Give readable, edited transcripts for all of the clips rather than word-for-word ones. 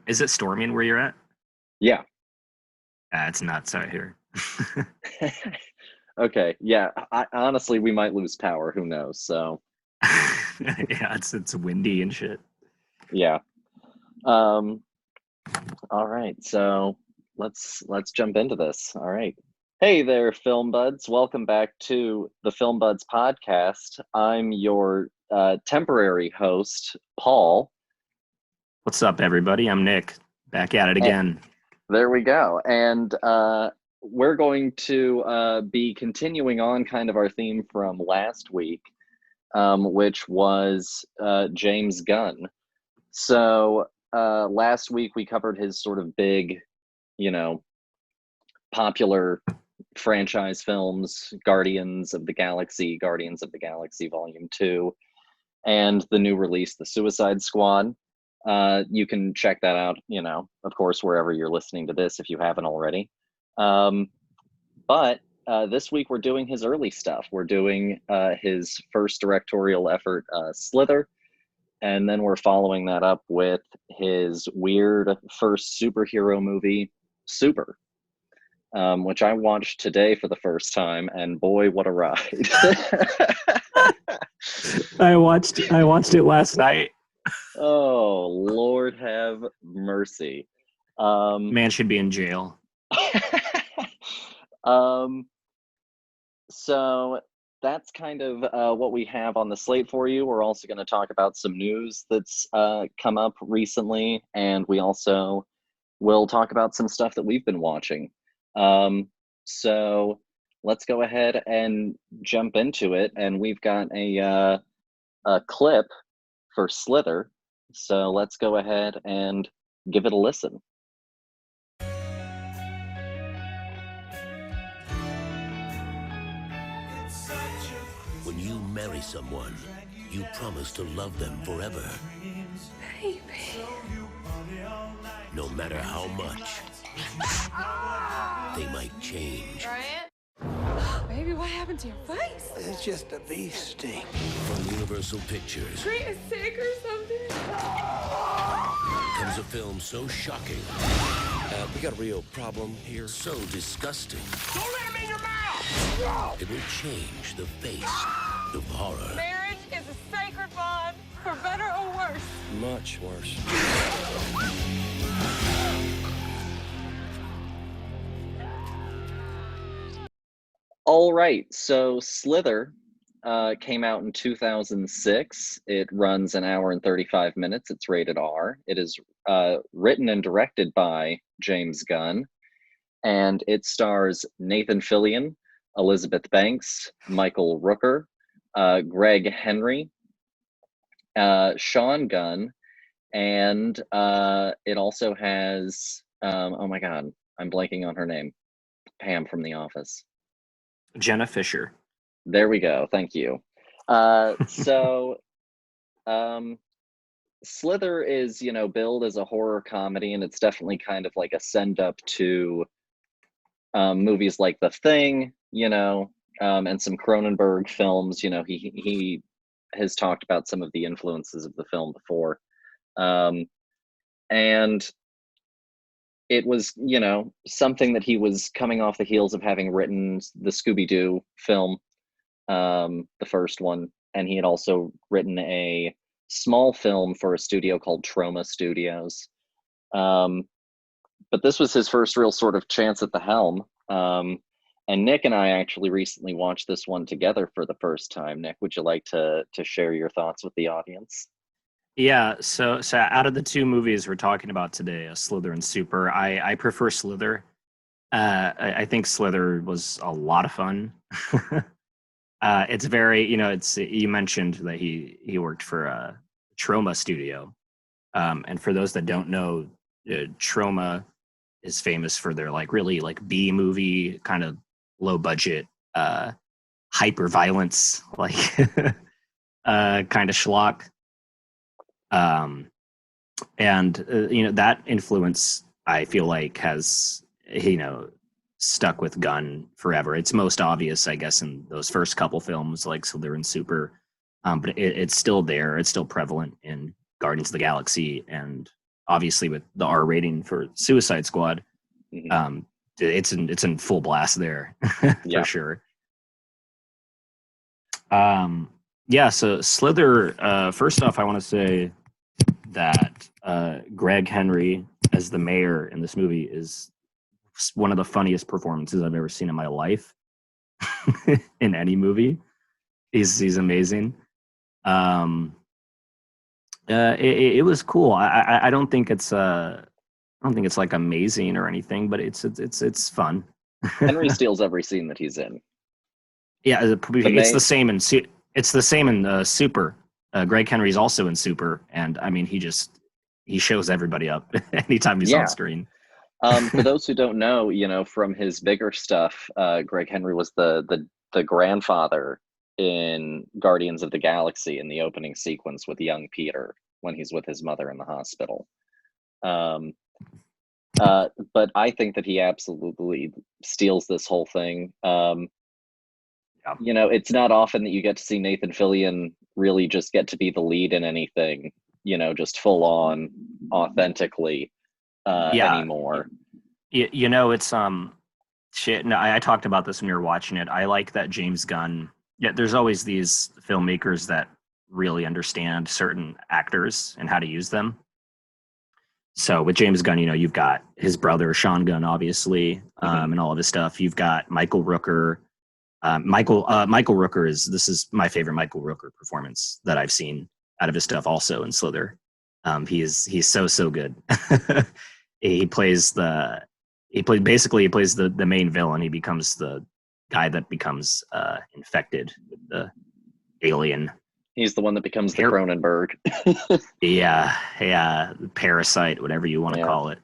Is it storming where you're at? Yeah. It's nuts out here. Okay. Yeah. Honestly, we might lose power. Who knows? So, Yeah, it's windy and shit. yeah. Um, all right. So let's jump into this. All right. Hey there, film buds. Welcome back to the Film Buds podcast. I'm your temporary host, Paul. What's up, everybody? I'm Nick. Back at it And again. there we go. And we're going to be continuing on kind of our theme from last week, which was James Gunn. So last week we covered his sort of big, you know, popular franchise films, Guardians of the Galaxy Volume 2, and the new release, The Suicide Squad. You can check that out, of course, wherever you're listening to this if you haven't already. But this week we're doing his early stuff. We're doing his first directorial effort, Slither, and then we're following that up with his weird first superhero movie, Super, which I watched today for the first time, and boy, what a ride! I watched it last night. Oh, Lord have mercy. Man should be in jail. So that's kind of what we have on the slate for you. We're also going to talk about some news that's come up recently, and we also will talk about some stuff that we've been watching. So let's go ahead and jump into it, and we've got a clip for Slither. So let's go ahead and give it a listen. When you marry someone, you promise to love them forever. Baby. No matter how much they might change. Brian? Baby, what happened to your face? It's just a bee sting. From Universal Pictures Tree is sick or something? comes a film so shocking, We got a real problem here. so disgusting, Don't let him in your mouth! it will change the face of horror. Marriage is a sacred bond, for better or worse. Much worse. All right, so Slither came out in 2006. It runs an hour and 35 minutes. It's rated R. It is written and directed by James Gunn, and it stars Nathan Fillion, Elizabeth Banks, Michael Rooker, Greg Henry, Sean Gunn, and it also has, oh my God, I'm blanking on her name, Pam from The Office. Jenna Fisher. There we go. Thank you. So Slither is, billed as a horror comedy, and it's definitely kind of like a send up to movies like The Thing, and some Cronenberg films. He has talked about some of the influences of the film before. And it was, something that he was coming off the heels of having written the Scooby-Doo film, the first one, and he had also written a small film for a studio called Troma Studios. But this was his first real sort of chance at the helm. And Nick and I actually recently watched this one together for the first time. Nick, would you like to share your thoughts with the audience? Yeah, so out of the two movies we're talking about today, Slither and Super, I prefer Slither. I think Slither was a lot of fun. It's very, you mentioned that he worked for a Troma studio, and for those that don't know, Troma is famous for their really B movie kind of low budget, hyper violence kind of schlock. And that influence I feel like has stuck with Gunn forever. It's most obvious, I guess, in those first couple films like Slither and Super, but it's still there. It's still prevalent in Guardians of the Galaxy and obviously with the R rating for Suicide Squad, it's in full blast there for sure. So Slither, first off, I want to say that Greg Henry as the mayor in this movie is one of the funniest performances I've ever seen in my life in any movie. He's amazing. It was cool. I don't think it's like amazing or anything, but it's fun. Henry steals every scene that he's in. Yeah, it's the same in Super. Greg Henry's also in Super, and I mean he shows everybody up anytime he's on screen. For those who don't know, from his bigger stuff, Greg Henry was the grandfather in Guardians of the Galaxy in the opening sequence with young Peter when he's with his mother in the hospital. But I think that he absolutely steals this whole thing. It's not often that you get to see Nathan Fillion really just get to be the lead in anything, just full on authentically anymore. It's shit. No, I talked about this when we were watching it. I like that James Gunn. Yeah, there's always these filmmakers that really understand certain actors and how to use them. So with James Gunn, you've got his brother Sean Gunn, obviously, and all of his stuff. You've got Michael Rooker. Michael Rooker this is my favorite Michael Rooker performance that I've seen out of his stuff. Also in Slither, he's so good. he plays the main villain. He becomes the guy that becomes infected with the alien. He's the one that becomes the Cronenberg. Parasite, whatever you want to call it,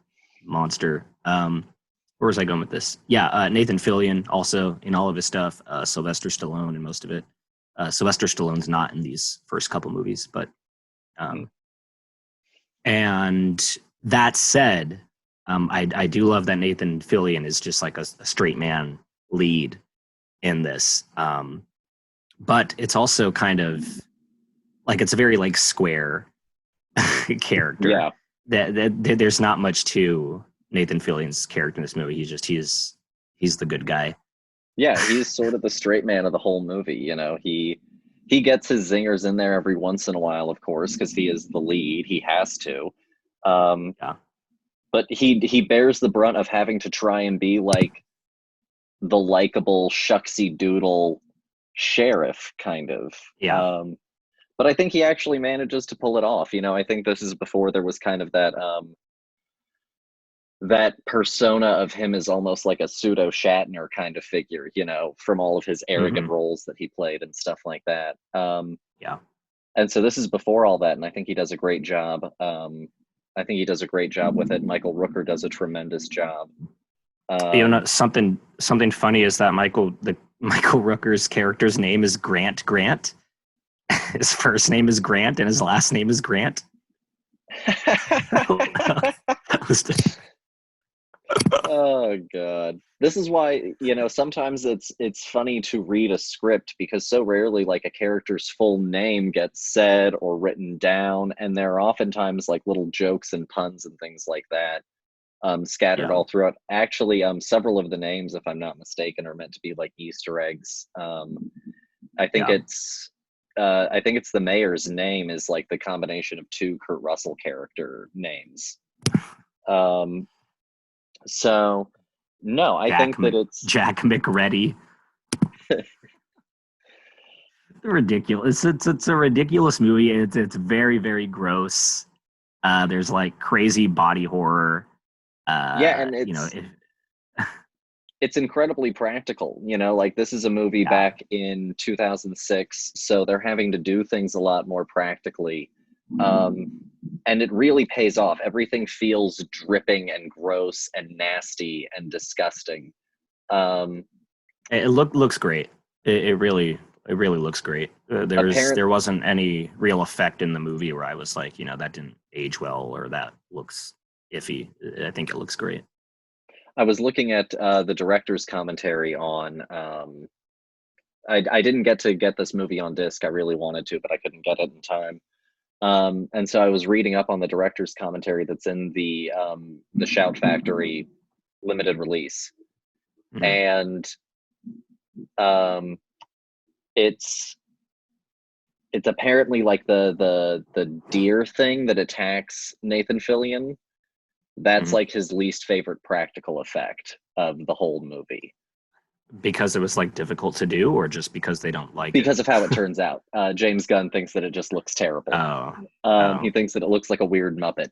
monster. Where was I going with this? Nathan Fillion also in all of his stuff. Sylvester Stallone in most of it. Sylvester Stallone's not in these first couple movies, but and that said, I do love that Nathan Fillion is just like a straight man lead in this. But it's also kind of like it's a very like square character. Yeah. That there's not much to Nathan Fillion's character in this movie. He's the good guy. Yeah, he's sort of the straight man of the whole movie. He gets his zingers in there every once in a while, of course, because he is the lead. He has to. But he bears the brunt of having to try and be like the likable shucksy doodle sheriff kind of. But I think he actually manages to pull it off. I think this is before there was kind of that persona of him as almost like a pseudo Shatner kind of figure, from all of his arrogant roles that he played and stuff like that. And so this is before all that, and I think he does a great job. I think he does a great job with it. Michael Rooker does a tremendous job. Something funny is that Michael Rooker's character's name is Grant. His first name is Grant, and his last name is Grant. Oh God, this is why sometimes it's funny to read a script because so rarely like a character's full name gets said or written down, and there are oftentimes like little jokes and puns and things like that scattered all throughout. Actually, several of the names, if I'm not mistaken, are meant to be like Easter eggs. I think it's the mayor's name is like the combination of two Kurt Russell character names. So no, I think that it's Jack McReady. Ridiculous. It's a ridiculous movie. It's very, very gross. There's like crazy body horror. And it's it's incredibly practical. Like this is a movie back in 2006, so they're having to do things a lot more practically. And it really pays off. Everything feels dripping and gross and nasty and disgusting. It looks great. It really looks great. There wasn't any real effect in the movie where I was like, that didn't age well or that looks iffy. I think it looks great. I was looking at the director's commentary on. I didn't get this movie on disc. I really wanted to, but I couldn't get it in time. And so I was reading up on the director's commentary that's in the Shout Factory limited release, and it's apparently like the deer thing that attacks Nathan Fillion. That's like his least favorite practical effect of the whole movie. Because it was like difficult to do, or just because they don't like because it? of how it turns out. James Gunn thinks that it just looks terrible. He thinks that it looks like a weird Muppet.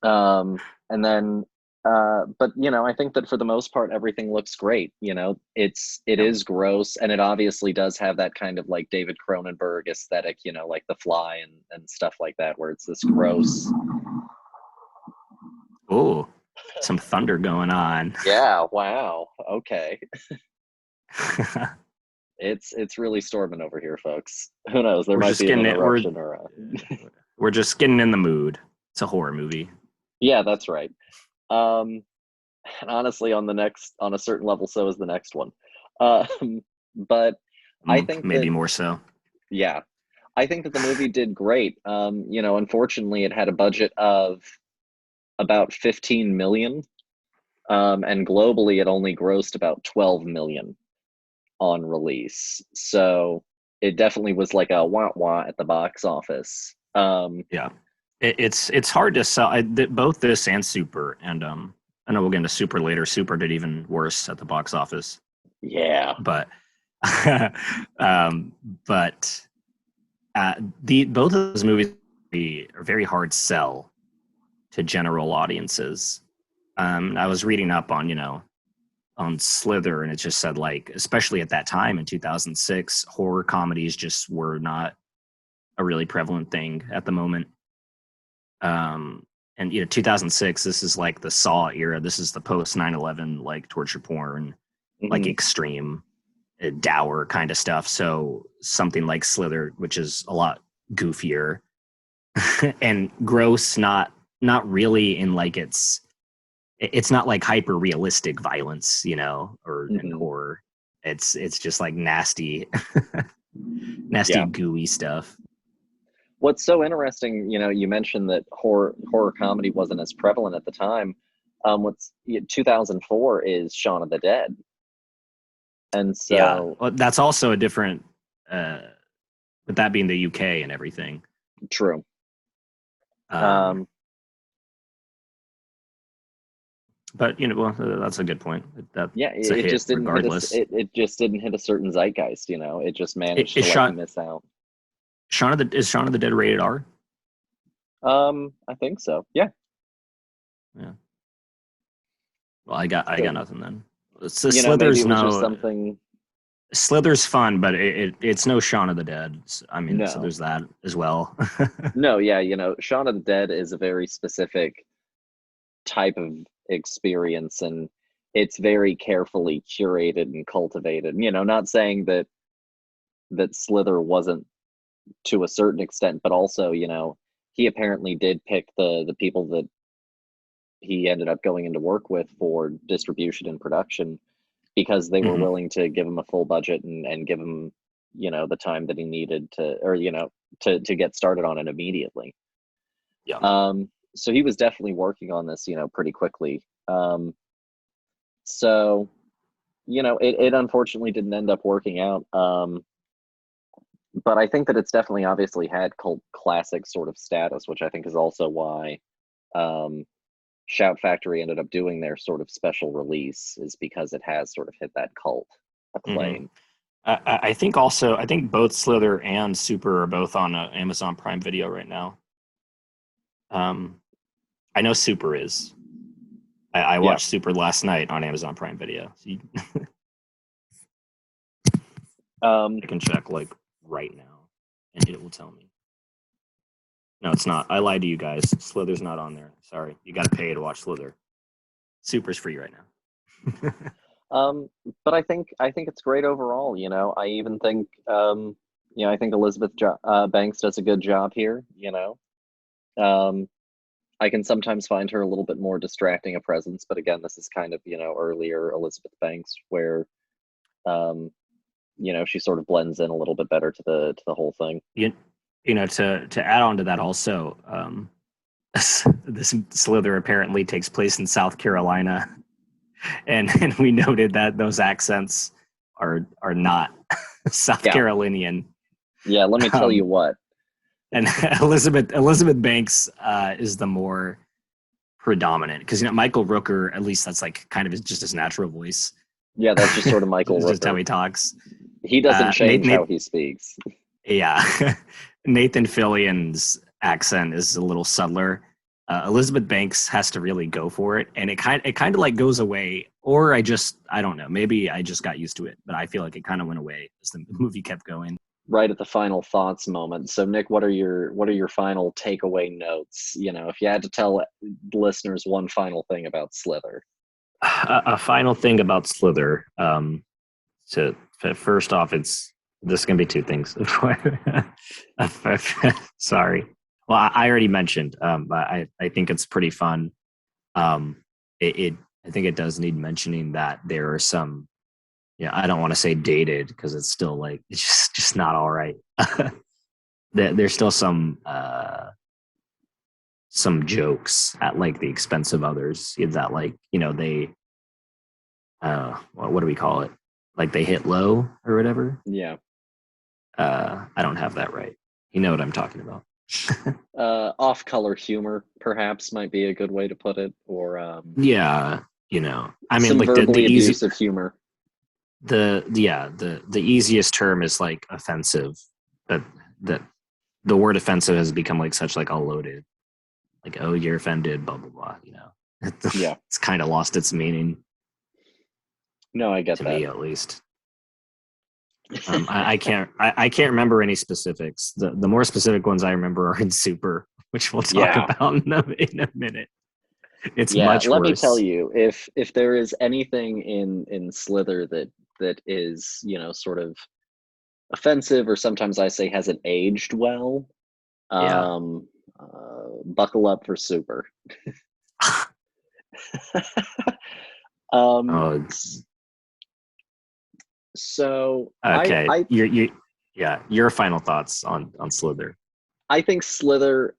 And then, but you know, I think that for the most part, everything looks great. You know, it is gross, and it obviously does have that kind of like David Cronenberg aesthetic. You know, like The Fly and stuff like that, where it's this gross. Oh, some thunder going on. Yeah. Wow. Okay. It's really storming over here, folks. Who knows? There might be an interruption or. We're just getting in the mood. It's a horror movie. Yeah, that's right. And honestly, on a certain level, so is the next one. But I think maybe more so. Yeah, I think that the movie did great. You know, unfortunately, it had a budget of about 15 million, and globally, it only grossed about 12 million on release. So it definitely was like a wah-wah at the box office. Yeah. It's hard to sell. Both this and Super, and I know we'll get into Super later. Super did even worse at the box office. Yeah, but both of those movies are very hard sell to general audiences. I was reading up on Slither, and it just said, like, especially at that time in 2006, horror comedies just were not a really prevalent thing at the moment. And 2006, this is like the Saw era. This is the post 9/11 like torture porn, like extreme, dour kind of stuff. So something like Slither, which is a lot goofier and gross, not really in like it's not like hyper realistic violence, or and horror. It's just like nasty, gooey stuff. What's so interesting, you mentioned that horror comedy wasn't as prevalent at the time. 2004 is Shaun of the Dead, and so well, that's also a different, with that being the UK and everything. True. But that's a good point. It just didn't regardless. It just didn't hit a certain zeitgeist. It just managed to miss out. Is Shaun of the Dead rated R? I think so. Yeah. Yeah. Well, I got nothing then. So Slither's something. Slither's fun, but it's no Shaun of the Dead. I mean, no. So there's that as well. No, yeah, Shaun of the Dead is a very specific type of experience, and it's very carefully curated and cultivated. Not saying that Slither wasn't to a certain extent, but also, he apparently did pick the people that he ended up going into work with for distribution and production, because they were willing to give him a full budget and give him, the time that he needed to get started on it immediately. Yeah. So he was definitely working on this, pretty quickly. So, it unfortunately didn't end up working out. But I think that it's definitely obviously had cult classic sort of status, which I think is also why Shout Factory ended up doing their sort of special release, is because it has sort of hit that cult acclaim. I think both Slither and Super are both on Amazon Prime Video right now. I know Super is. I watched Super last night on Amazon Prime Video. I can check like right now, and it will tell me. No, it's not. I lied to you guys. Slither's not on there. Sorry, you got to pay to watch Slither. Super's free right now. But I think it's great overall. I even think I think Elizabeth Banks does a good job here. I can sometimes find her a little bit more distracting a presence, but again, this is kind of earlier Elizabeth Banks, where she sort of blends in a little bit better to the whole thing. to add on to that also, this Slither apparently takes place in South Carolina, and we noted that those accents are not South Carolinian. Yeah, let me tell you what. And Elizabeth Banks is the more predominant, because Michael Rooker, at least that's like kind of just his natural voice. Yeah, that's just sort of Michael Rooker. Just how he talks. He doesn't change how he speaks. Yeah. Nathan Fillion's accent is a little subtler. Elizabeth Banks has to really go for it, and it kind of like goes away, or I don't know, maybe I just got used to it, but I feel like it kind of went away as the movie kept going. Right at the final thoughts moment. So Nick, what are your final takeaway notes? If you had to tell listeners one final thing about Slither. A final thing about Slither. So first off, this is going to be two things. Sorry. Well, I already mentioned, but I think it's pretty fun. I think it does need mentioning that there are some, I don't want to say dated, because it's still like, it's just not all right. There's still some jokes at like the expense of others that like, they, what do we call it? Like they hit low or whatever. Yeah. I don't have that right. You know what I'm talking about. Off-color humor, perhaps, might be a good way to put it. Or I mean, some like verbally the abusive humor. The easiest term is like offensive, but the word offensive has become like such like a loaded, like, oh, you're offended, blah blah blah. Yeah, it's kind of lost its meaning. No, I get to that. me at least. I can't remember any specifics. The more specific ones I remember are in Super, which we'll talk about in a minute. It's much worse. Let me tell you, if there is anything in Slither that is, sort of offensive, or sometimes I say hasn't aged well, buckle up for Super. So okay, your final thoughts on Slither. I think Slither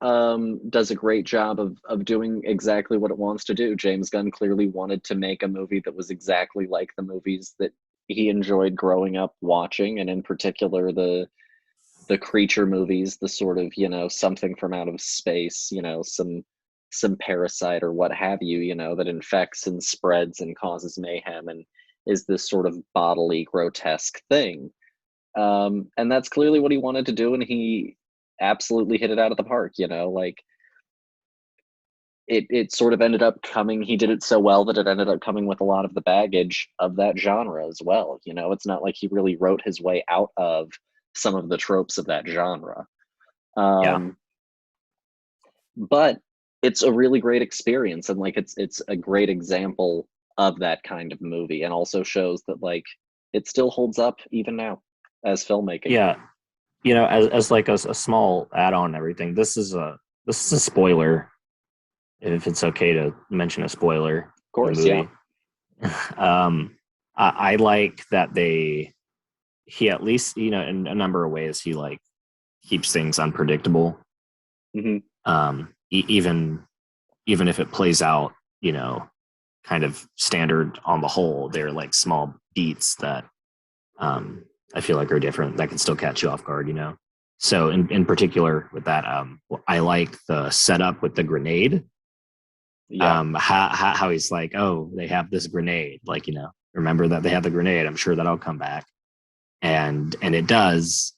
does a great job of doing exactly what it wants to do. James Gunn clearly wanted to make a movie that was exactly like the movies that he enjoyed growing up watching, and in particular the creature movies, the sort of, something from out of space, some parasite or what have you, that infects and spreads and causes mayhem and is this sort of bodily grotesque thing. And that's clearly what he wanted to do, and he absolutely hit it out of the park. Like it sort of ended up coming, he did it so well that it ended up coming with a lot of the baggage of that genre as well. It's not like he really wrote his way out of some of the tropes of that genre. But it's a really great experience, and like it's a great example of that kind of movie, and also shows that like it still holds up even now as filmmaking. As like a small add-on and everything, this is a spoiler, if it's okay to mention a spoiler. Of course. I like that he at least, in a number of ways, he like keeps things unpredictable. Mm-hmm. Even if it plays out, kind of standard on the whole, they're like small beats that I feel like are different that can still catch you off guard. So in particular with that, I like the setup with the grenade. How he's like, oh, they have this grenade, like, remember that they have the grenade, I'm sure that'll come back. And it does,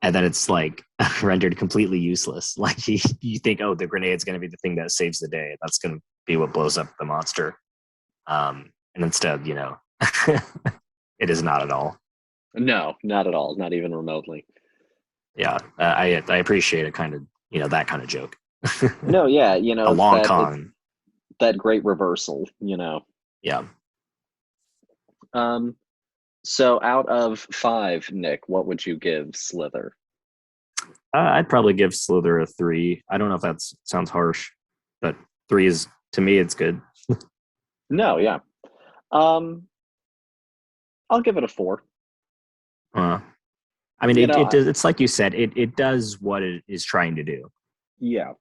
and then it's like rendered completely useless. Like you think, oh, the grenade's going to be the thing that saves the day. That's going to be what blows up the monster. And instead, it is not at all. No, not at all. Not even remotely. Yeah, I appreciate it. Kind of, that kind of joke. No, yeah, a long con. That great reversal, Yeah. So out of 5, Nick, what would you give Slither? I'd probably give Slither a 3. I don't know if that sounds harsh, but 3 is, to me, it's good. No, yeah. I'll give it a 4. I mean, You it, know, it does, it's like you said, it does what it is trying to do, yeah.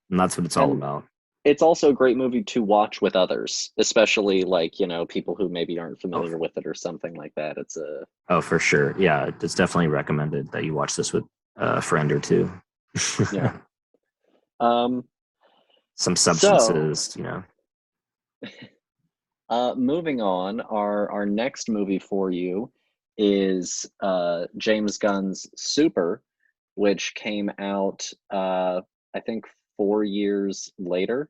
and that's what it's all And about. it's also a great movie to watch with others, especially like, people who maybe aren't Oh, familiar with it or something like that. It's a oh, for sure. Yeah, it's definitely recommended that you watch this with a friend or two. yeah. Um, Some so substances, moving on, our next movie for you is James Gunn's Super, which came out I think 4 years later.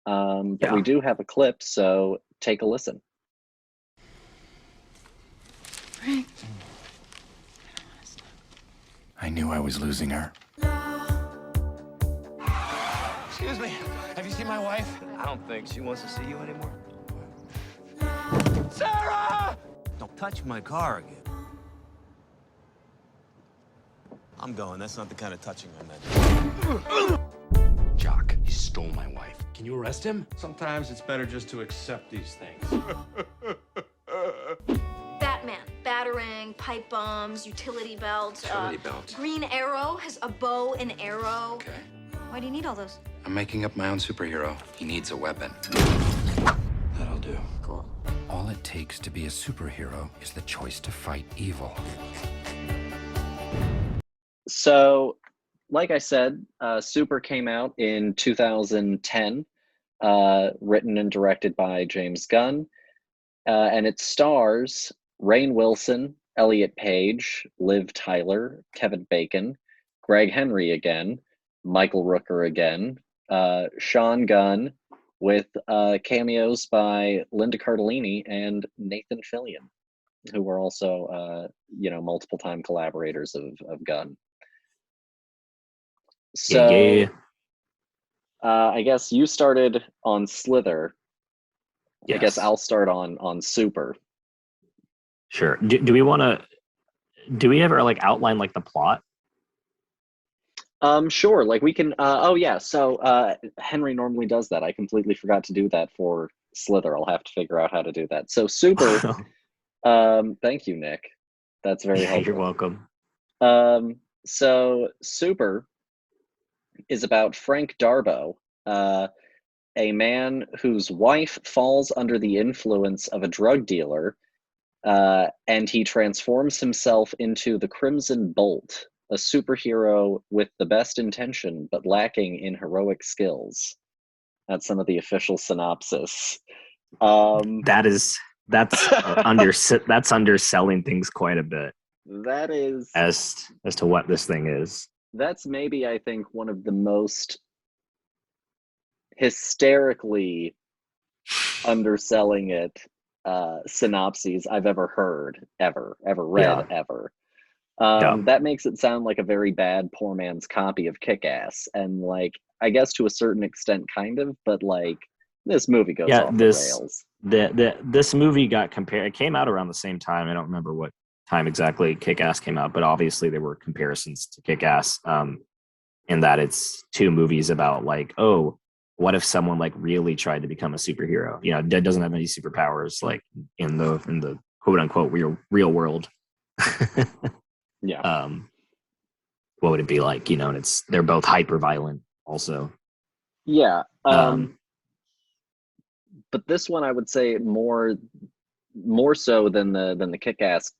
But we Yeah. do have a clip, so take a listen. Frank. I knew I was losing her. Excuse me. Have you seen my wife? I don't think she wants to see you anymore. Sarah! Don't touch my car again. I'm going. That's not the kind of touching I meant. Jock, he stole my wife. Can you arrest him? Sometimes it's better just to accept these things. Batman, batarang, pipe bombs, utility belt. Utility belt. Green Arrow has a bow and arrow. Okay. Why do you need all those? I'm making up my own superhero. He needs a weapon. That'll do. Cool. All it takes to be a superhero is the choice to fight evil. So, like I said, Super came out in 2010, written and directed by James Gunn, and it stars Rainn Wilson, Elliot Page, Liv Tyler, Kevin Bacon, Greg Henry again, Michael Rooker again, Sean Gunn, with cameos by Linda Cardellini and Nathan Fillion, who were also, multiple time collaborators of Gunn. So, Yeah. I guess you started on Slither. I guess Yes. I'll start on Super. Sure. Do we want to? Do we ever outline the plot? Sure. Like we can. Oh yeah. So Henry normally does that. I completely forgot to do that for Slither. I'll have to figure out how to do that. So Super. Thank you, Nick. That's very helpful. You're welcome. So Super is about Frank Darbo, a man whose wife falls under the influence of a drug dealer, and he transforms himself into the Crimson Bolt, a superhero with the best intention but lacking in heroic skills. That's some of the official synopsis. That's that's underselling things quite a bit. That is as to what this thing is. That's maybe, I think, one of the most hysterically underselling it synopses I've ever heard, ever read, ever. That makes it sound like a very bad poor man's copy of Kick-Ass, and I guess to a certain extent kind of, but this movie goes off the rails. This movie got compared. It came out around the same time. I don't remember what time exactly Kick-Ass came out, but obviously there were comparisons to Kick-Ass, in that it's two movies about what if someone really tried to become a superhero? Doesn't have any superpowers in the quote unquote real world. Yeah. What would it be like? And they're both hyper violent also. Yeah. But this one I would say more so than the Kick-Ass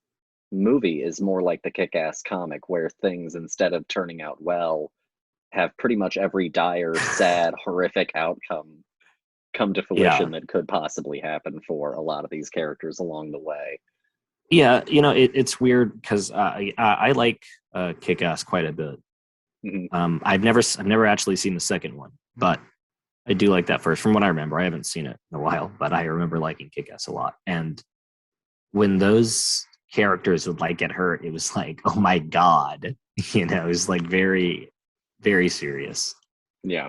movie is more like the Kick-Ass comic, where things, instead of turning out well, have pretty much every dire, sad, horrific outcome come to fruition that could possibly happen for a lot of these characters along the way. Yeah, it's weird because I like Kick-Ass quite a bit. Mm-hmm. I've never actually seen the second one, but I do like that first. From what I remember, I haven't seen it in a while, but I remember liking Kick-Ass a lot. And when those characters would get hurt, it was oh my god, it was very, very serious. Yeah.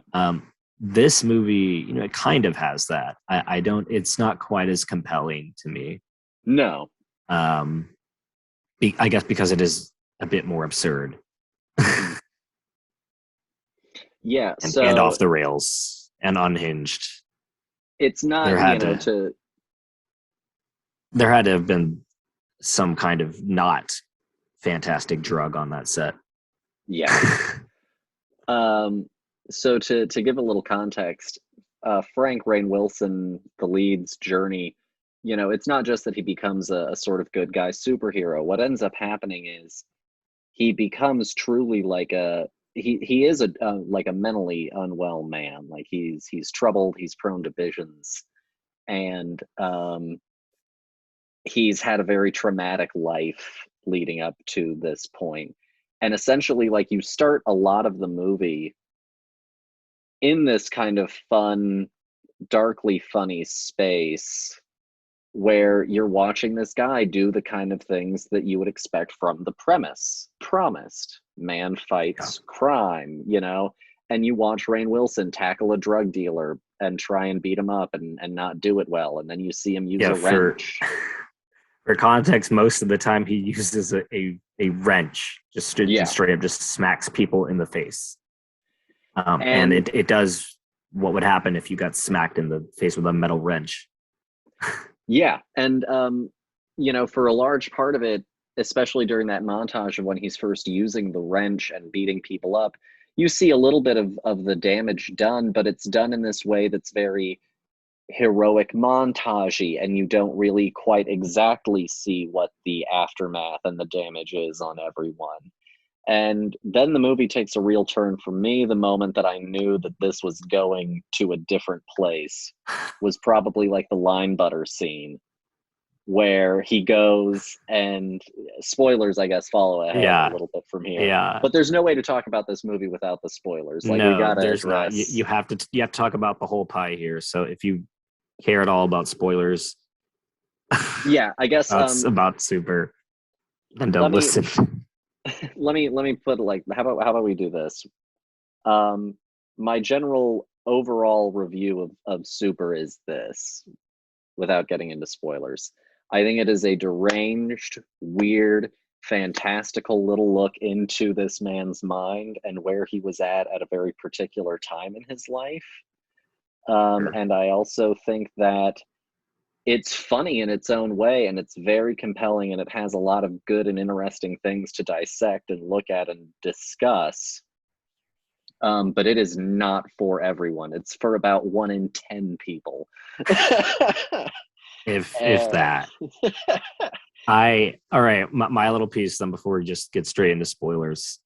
This movie, it kind of has that. I don't. It's not quite as compelling to me. No. I guess because it is a bit more absurd. Yeah. And off the rails and unhinged. It's not, there had to have been some kind of not fantastic drug on that set. Yeah. So to give a little context, Frank Rainn Wilson, the lead's journey, you know, it's not just that he becomes a sort of good guy superhero. What ends up happening is he becomes truly like he is like a mentally unwell man. Like he's troubled, he's prone to visions, and he's had a very traumatic life leading up to this point. And essentially, like, you start a lot of the movie in this kind of fun, darkly funny space where you're watching this guy do the kind of things that you would expect from the premise. Promised. Man fights crime, you know? And you watch Rainn Wilson tackle a drug dealer and try and beat him up and not do it well. And then you see him use a wrench. For context, most of the time he uses a wrench, just straight up just smacks people in the face. And it does what would happen if you got smacked in the face with a metal wrench. Yeah, and you know, for a large part of it, especially during that montage of when he's first using the wrench and beating people up, you see a little bit of the damage done, but it's done in this way that's very heroic montagey, and you don't really quite exactly see what the aftermath and the damage is on everyone. And then the movie takes a real turn for me. The moment that I knew that this was going to a different place was probably like the line butter scene where he goes and spoilers, I guess, follow ahead a little bit from here. Yeah. But there's no way to talk about this movie without the spoilers. Like, no, we gotta there's address... not. You have to talk about the whole pie here. So if you care at all about spoilers, yeah, I guess about Super, then don't listen. Let me put it like, how about we do this? My general overall review of Super is this, without getting into spoilers. I think it is a deranged, weird, fantastical little look into this man's mind and where he was at a very particular time in his life. And I also think that it's funny in its own way, and it's very compelling, and it has a lot of good and interesting things to dissect and look at and discuss. But it is not for everyone. It's for about 1 in 10 people. if that. All right, my little piece then before we just get straight into spoilers.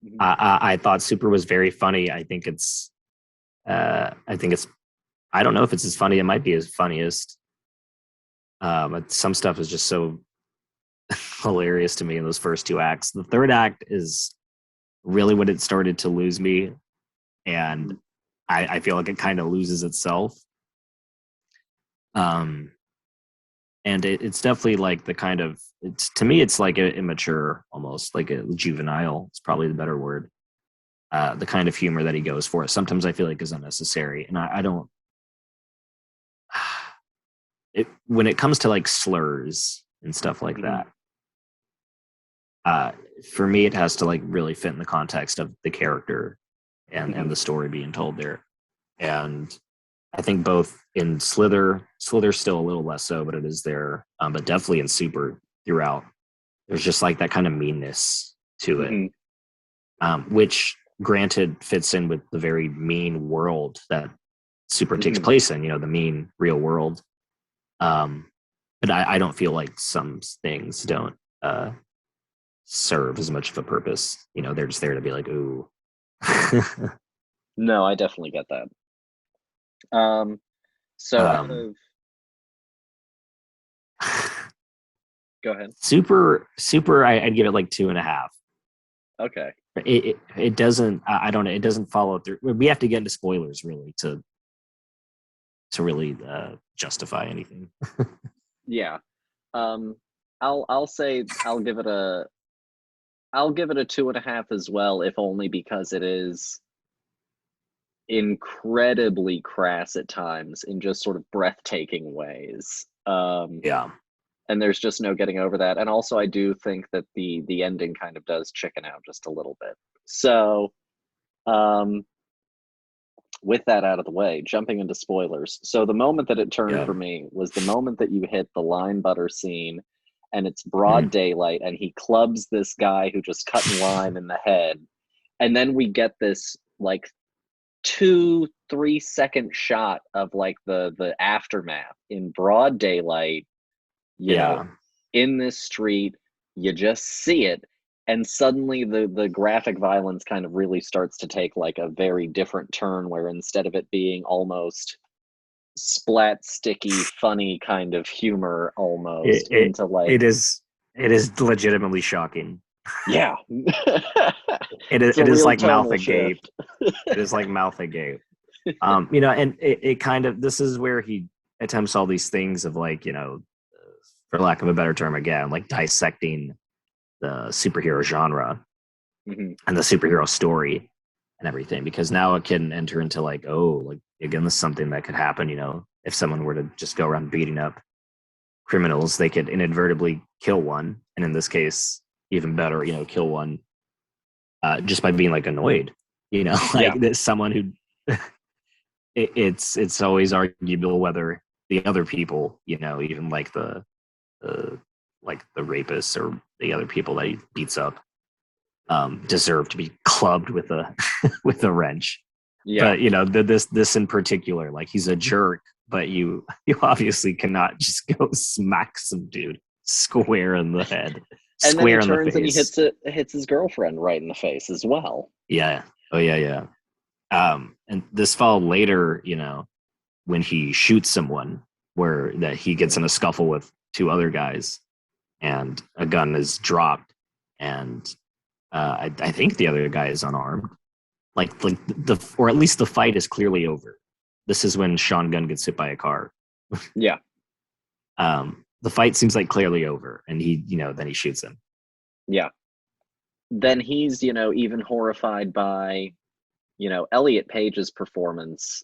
Mm-hmm. I thought Super was very funny. I think it's I don't know if it's as funny. It might be as funniest. But some stuff is just so hilarious to me in those first 2 acts. The third act is really when it started to lose me, and I feel like it kind of loses itself. And it's definitely like the kind of, to me it's like immature, almost like a juvenile. It's probably the better word. The kind of humor that he goes for, sometimes I feel like is unnecessary, and I don't. When it comes to like slurs and stuff like that, for me, it has to like really fit in the context of the character and the story being told there. And I think both in Slither's still a little less so, but it is there. But definitely in Super throughout, there's just like that kind of meanness to it, which granted fits in with the very mean world that Super takes place in, you know, the mean real world. But I don't feel like some things don't serve as much of a purpose. You know, they're just there to be like, ooh. No, I definitely get that. Out of... Go ahead. Super, I'd give it like 2.5. Okay. It doesn't. I don't know. It doesn't follow through. We have to get into spoilers really to really justify anything. Yeah. I'll say I'll give it a 2.5 as well, if only because it is incredibly crass at times in just sort of breathtaking ways. Yeah. And there's just no getting over that. And also I do think that the ending kind of does chicken out just a little bit. So with that out of the way, jumping into spoilers. So the moment that it turned for me was the moment that you hit the line butter scene, and it's broad daylight, and he clubs this guy who just cut in line in the head. And then we get this like 2-3 second shot of like the aftermath in broad daylight, you know, in this street. You just see it, and suddenly the graphic violence kind of really starts to take like a very different turn, where instead of it being almost splat sticky funny kind of humor almost into like it is legitimately shocking. Yeah. it is like mouth agape. It is like mouth agape. You know, and it kind of, this is where he attempts all these things of like, you know, for lack of a better term again, like dissecting the superhero genre and the superhero story and everything, because now it can enter into like, oh, like again, this is something that could happen, you know, if someone were to just go around beating up criminals, they could inadvertently kill one, and in this case even better, you know, kill one just by being like annoyed, you know, like there's someone who it's always arguable whether the other people, you know, even like the rapists or the other people that he beats up deserve to be clubbed with a with a wrench. But you know, this in particular, like he's a jerk, but you obviously cannot just go smack some dude square in the head, and then he turns in the face, and he hits his girlfriend right in the face as well. Yeah. Oh yeah. And this followed later, you know, when he shoots someone, where that he gets in a scuffle with two other guys, and a gun is dropped, and I think the other guy is unarmed. Like or at least the fight is clearly over. This is when Sean Gunn gets hit by a car. Yeah. The fight seems like clearly over, and he, you know, then he shoots him. Yeah. Then he's, you know, even horrified by, you know, Elliot Page's performance.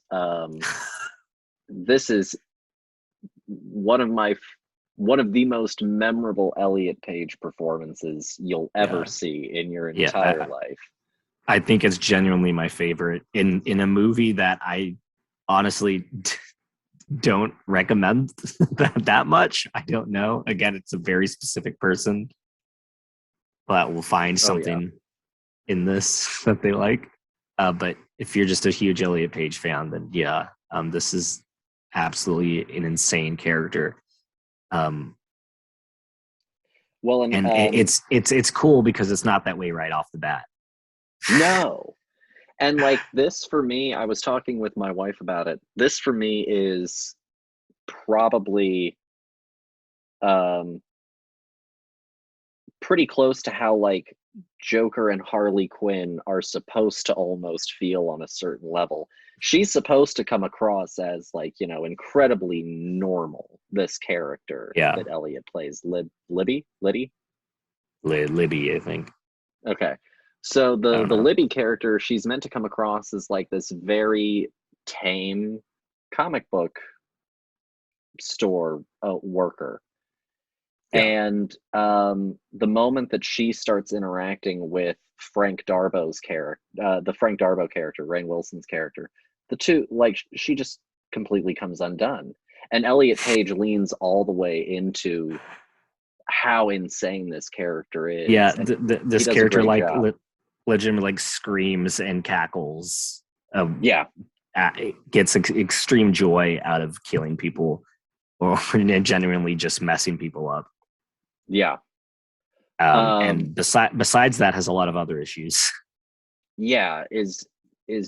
This is one of the most memorable Elliot Page performances you'll ever see in your entire life. I think it's genuinely my favorite in a movie that I honestly don't recommend that much. I don't know. Again, it's a very specific person, but we'll find something in this that they like. But if you're just a huge Elliot Page fan, then this is absolutely an insane character. Well, and it's cool because it's not that way right off the bat. No. And like this for me, I was talking with my wife about it. This for me is probably pretty close to how like Joker and Harley Quinn are supposed to almost feel on a certain level. She's supposed to come across as like, you know, incredibly normal, this character that Elliot plays. Libby, I think. Okay. So the Libby character, she's meant to come across as like this very tame comic book store worker. And the moment that she starts interacting with Frank Darbo's character, the Frank Darbo character, Rainn Wilson's character, the two, like, she just completely comes undone. And Elliot Page leans all the way into how insane this character is. Yeah, this character like legitimately like screams and cackles. Gets extreme joy out of killing people or genuinely just messing people up. Yeah. And besides that, has a lot of other issues. Yeah, is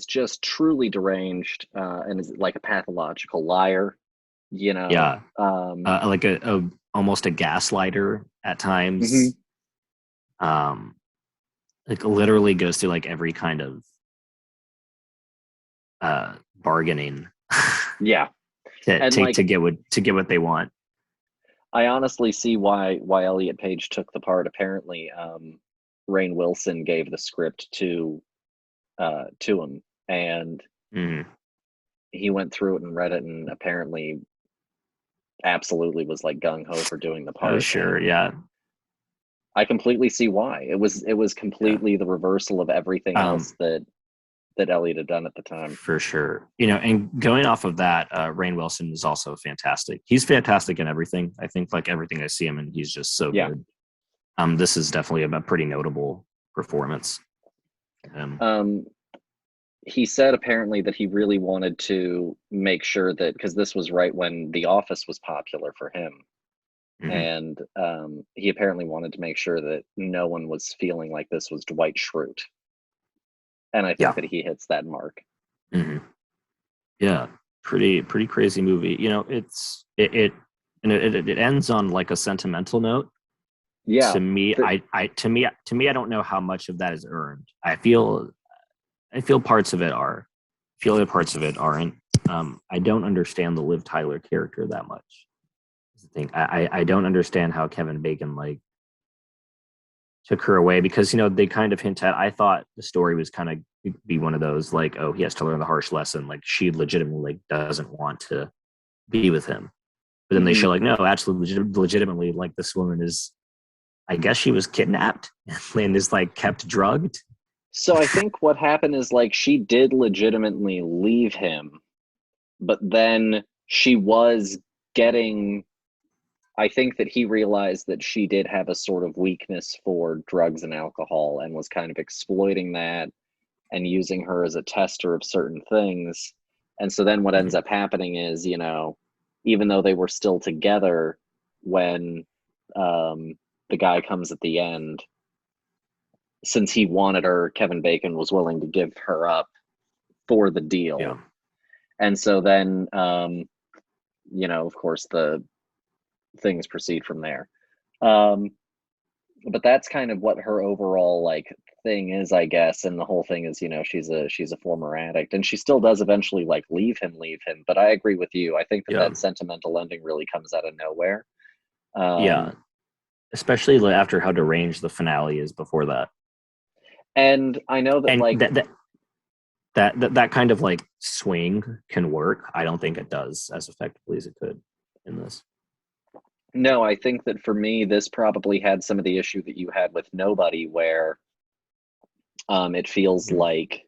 just truly deranged and is like a pathological liar, you know. Yeah. Like a almost a gaslighter at times. Like literally goes through like every kind of bargaining. Yeah. to get what they want. I honestly see why Elliot Page took the part. Apparently, Rainn Wilson gave the script to him, and he went through it and read it, and apparently, absolutely was like gung ho for doing the part. Oh, sure, yeah. I completely see why. It was completely the reversal of everything else that that Elliot had done at the time. For sure. And going off of that, Rainn Wilson is also fantastic. He's fantastic in everything. I think like everything I see him in, he's just so good. This is definitely a pretty notable performance. He said apparently that he really wanted to make sure that, because this was right when The Office was popular for him, and he apparently wanted to make sure that no one was feeling like this was Dwight Schrute. And I think that he hits that mark. Yeah, pretty crazy movie. It ends on like a sentimental note. Yeah. To me, I don't know how much of that is earned. I feel parts of it are. I feel other parts of it aren't. I don't understand the Liv Tyler character that much. I don't understand how Kevin Bacon like took her away, because they kind of hint at. I thought the story was kind of be one of those like, oh, he has to learn the harsh lesson. Like she legitimately like doesn't want to be with him, but then they show like, no, actually, legitimately, like this woman is. I guess she was kidnapped and is like kept drugged. So I think what happened is like she did legitimately leave him, but then she was getting. I think that he realized that she did have a sort of weakness for drugs and alcohol and was kind of exploiting that and using her as a tester of certain things. And so then what ends up happening is, even though they were still together when the guy comes at the end, since he wanted her, Kevin Bacon was willing to give her up for the deal. Yeah. And so then, of course, the things proceed from there. But that's kind of what her overall like thing is, I guess. And the whole thing is, she's a former addict, and she still does eventually like leave him. But I agree with you. I think that sentimental ending really comes out of nowhere. Especially after how deranged the finale is before that. And I know that, and like that kind of like swing can work. I don't think it does as effectively as it could in this. No, I think that for me, this probably had some of the issue that you had with Nobody, where it feels like,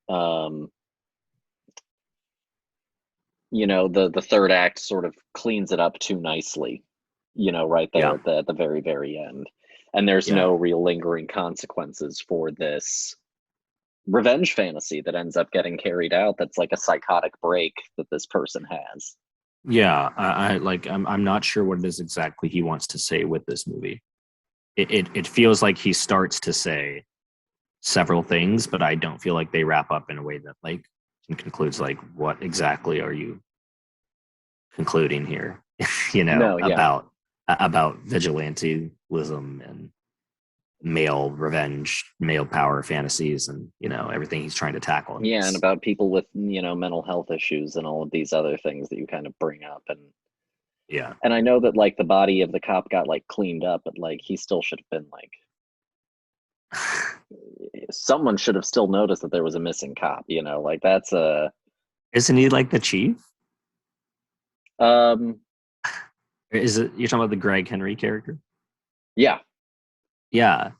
the third act sort of cleans it up too nicely, right there at the very, very end. And there's no real lingering consequences for this revenge fantasy that ends up getting carried out. That's like a psychotic break that this person has. Yeah, I'm not sure what it is exactly he wants to say with this movie. It feels like he starts to say several things, but I don't feel like they wrap up in a way that like concludes like, what exactly are you concluding here? About vigilantism and male revenge, male power fantasies, and everything he's trying to tackle. And about people with mental health issues and all of these other things that you kind of bring up. And I know that like the body of the cop got like cleaned up, but like he still should have been like someone should have still noticed that there was a missing cop. Like that's isn't he like the chief? Is it, you're talking about the Greg Henry character? Yeah. Well,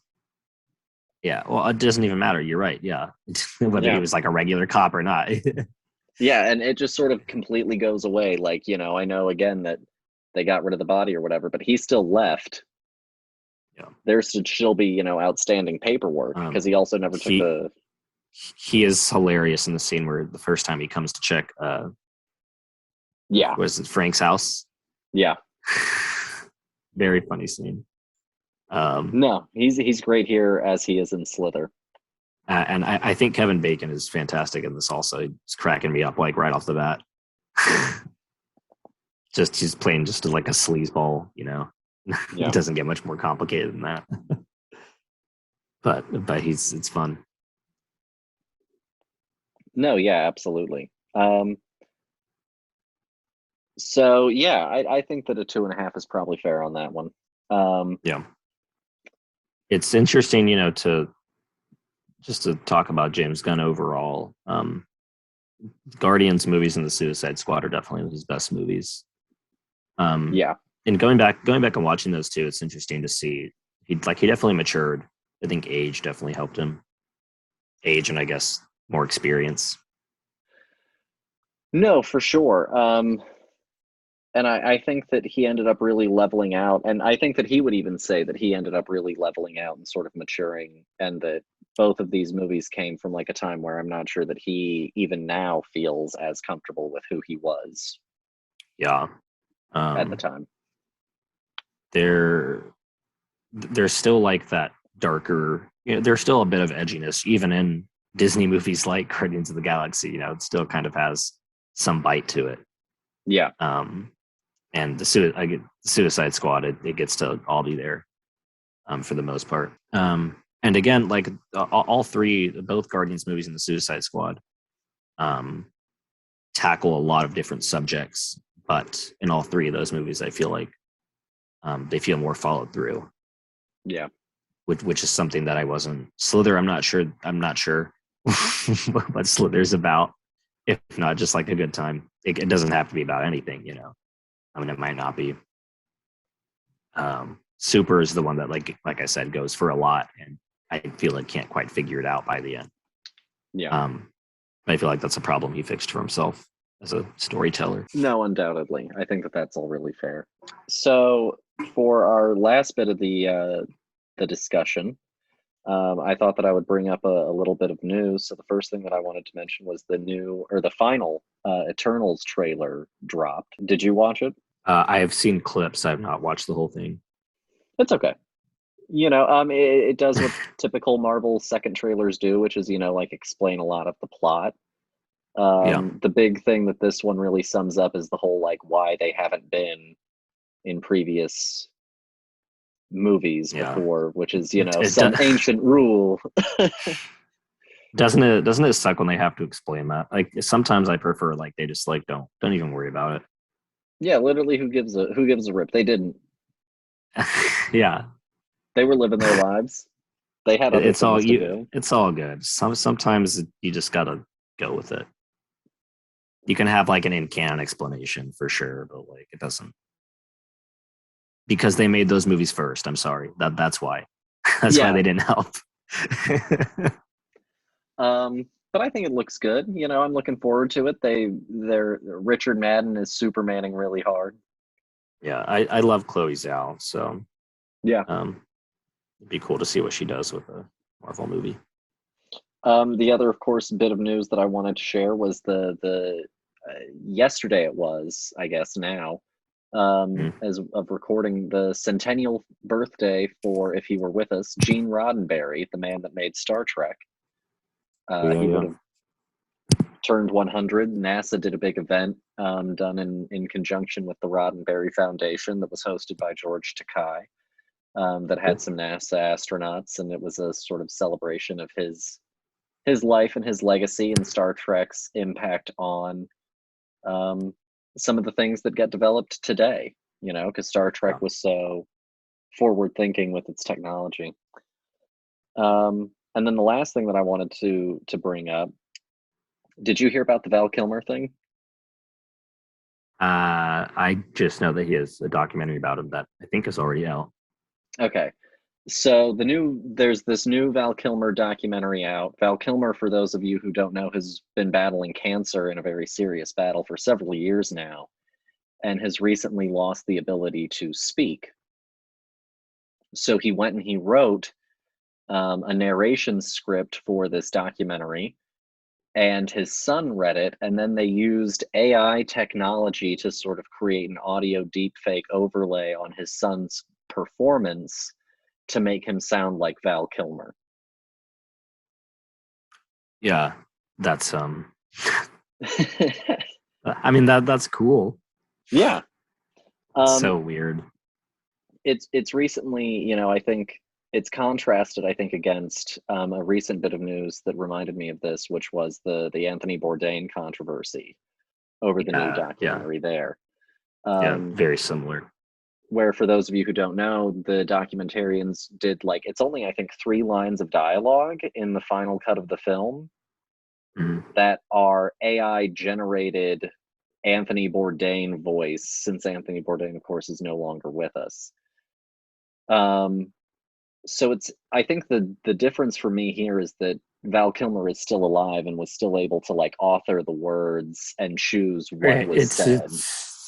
it doesn't even matter. You're right. Whether he was like a regular cop or not. And it just sort of completely goes away. Like, I know again that they got rid of the body or whatever, but he still left. There should still be, outstanding paperwork, because he also never took the. He is hilarious in the scene where the first time he comes to check. Was it Frank's house? Yeah. Very funny scene. No, he's great here as he is in Slither. And I think Kevin Bacon is fantastic in this also. He's cracking me up like right off the bat. He's playing just like a sleazeball, It doesn't get much more complicated than that. but it's fun. No, yeah, absolutely. So yeah, I think that a 2.5 is probably fair on that one. It's interesting, to talk about James Gunn overall. Guardians movies and the Suicide Squad are definitely his best movies. And going back and watching those two, it's interesting to see he definitely matured. I think age definitely helped him. Age, and I guess more experience. No, for sure. And I think that he ended up really leveling out. And I think that he would even say that he ended up really leveling out and sort of maturing. And that both of these movies came from like a time where I'm not sure that he even now feels as comfortable with who he was. Yeah. At the time. There's still like that darker, there's still a bit of edginess, even in Disney movies like Guardians of the Galaxy. It still kind of has some bite to it. Yeah. And the Suicide Squad, it gets to all be there, for the most part. And again, like all three, both Guardians movies and the Suicide Squad, tackle a lot of different subjects, but in all three of those movies, I feel like they feel more followed through. Yeah. Which is something that I wasn't. Slither, I'm not sure what Slither's about. If not just like a good time. It doesn't have to be about anything, I mean, it might not be. Super is the one that, like I said, goes for a lot, and I feel like can't quite figure it out by the end. Yeah. I feel like that's a problem he fixed for himself as a storyteller. No, undoubtedly. I think that that's all really fair. So for our last bit of the discussion, I thought that I would bring up a little bit of news. So the first thing that I wanted to mention was the final Eternals trailer dropped. Did you watch it? I have seen clips. I have not watched the whole thing. It's okay. It does what typical Marvel second trailers do, which is, like explain a lot of the plot. The big thing that this one really sums up is the whole, like, why they haven't been in previous movies before, which is, some ancient rule. Doesn't it suck when they have to explain that? Like, sometimes I prefer, like, they just, like, don't even worry about it. Yeah, literally, who gives a rip? They didn't. Yeah. They were living their lives. They had other things to do. It's all good. Sometimes you just gotta go with it. You can have like an in-canon explanation for sure, but like it doesn't, because they made those movies first. I'm sorry. That's why. That's why they didn't help. But I think it looks good. I'm looking forward to it. They're Richard Madden is Supermaning really hard. Yeah, I love Chloe Zhao, so yeah. It'd be cool to see what she does with a Marvel movie. The other, of course, bit of news that I wanted to share was the yesterday it was, I guess now, as of recording, the centennial birthday for, if he were with us, Gene Roddenberry, the man that made Star Trek. He would have turned 100. NASA did a big event done in conjunction with the Roddenberry Foundation that was hosted by George Takei. That had some NASA astronauts, and it was a sort of celebration of his life and his legacy and Star Trek's impact on some of the things that get developed today, because Star Trek was so forward thinking with its technology. And then the last thing that I wanted to bring up, did you hear about the Val Kilmer thing? I just know that he has a documentary about him that I think is already out. Okay. So there's this new Val Kilmer documentary out. Val Kilmer, for those of you who don't know, has been battling cancer in a very serious battle for several years now, and has recently lost the ability to speak. So he went and he wrote a narration script for this documentary, and his son read it, and then they used AI technology to sort of create an audio deepfake overlay on his son's performance to make him sound like Val Kilmer. Yeah, that's I mean that's cool. Yeah. So weird. It's recently, I think it's contrasted, I think, against a recent bit of news that reminded me of this, which was the Anthony Bourdain controversy over the new documentary there. Very similar. Where, for those of you who don't know, the documentarians did, like, it's only, I think, 3 lines of dialogue in the final cut of the film that are AI generated Anthony Bourdain voice, since Anthony Bourdain, of course, is no longer with us. So I think the difference for me here is that Val Kilmer is still alive and was still able to like author the words and choose what was said.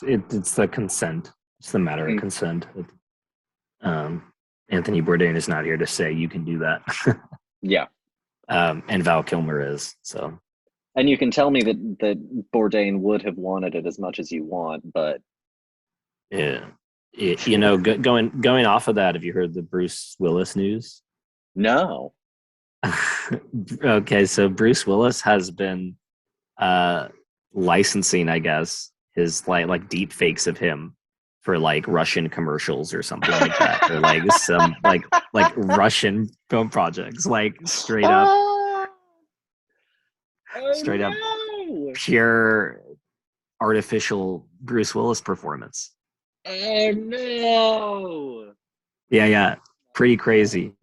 It's the consent. It's the matter of consent. Anthony Bourdain is not here to say you can do that. Yeah. And Val Kilmer is, so. And you can tell me that Bourdain would have wanted it as much as you want, but Yeah. You know, going off of that, have you heard the Bruce Willis news? no. Okay, so Bruce Willis has been licensing, I guess, his like deep fakes of him for like Russian commercials or something like that, or like some like Russian film projects, like straight up pure artificial Bruce Willis performance. Oh no! Yeah, pretty crazy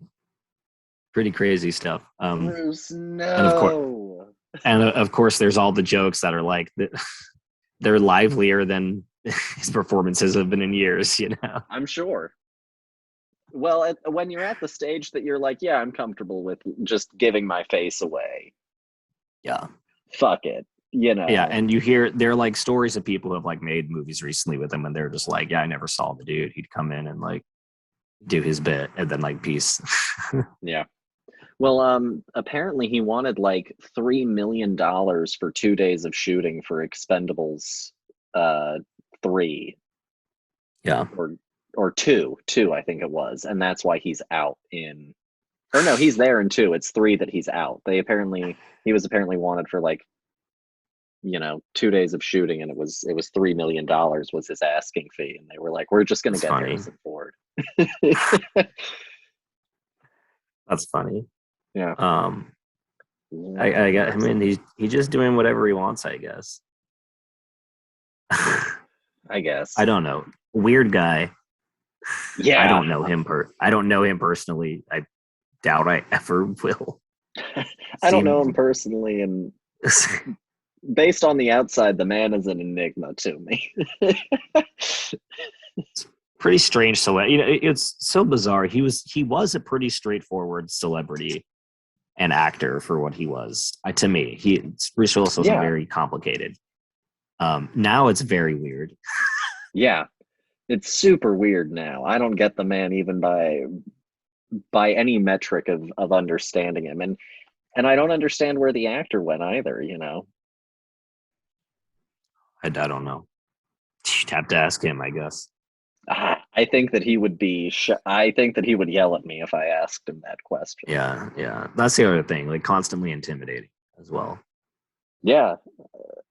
stuff. Bruce, no. And of course, there's all the jokes that are like they're livelier than his performances have been in years. You know, I'm sure. Well, when you're at the stage that you're like, yeah, I'm comfortable with just giving my face away. Yeah. Fuck it. You know. Yeah, and you hear there are like stories of people who have like made movies recently with him, and they're just like, yeah, I never saw the dude. He'd come in and like do his bit, and then like peace. Yeah. Well, apparently he wanted like $3 million for 2 days of shooting for Expendables 3. Yeah. Or two, I think it was, and that's why he's out in. Or no, he's there in 2. It's 3 that he's out. He was apparently wanted for like, 2 days of shooting, and it was $3 million was his asking fee, and they were like, we're just gonna get Harrison Ford. That's funny. Yeah. I mean, he's just doing whatever he wants, I guess. I guess. I don't know. Weird guy. Yeah. I don't know him personally. I doubt I ever will. I don't know him personally, and based on the outside, the man is an enigma to me. It's pretty strange. So it's so bizarre. He was a pretty straightforward celebrity and actor for what he was. To me, Bruce Willis wasn't very complicated. Now it's very weird. Yeah, it's super weird now. I don't get the man even by any metric of understanding him, and I don't understand where the actor went either. I don't know. You'd have to ask him, I guess. I think that he would be. I think that he would yell at me if I asked him that question. Yeah. That's the other thing. Like constantly intimidating as well. Yeah,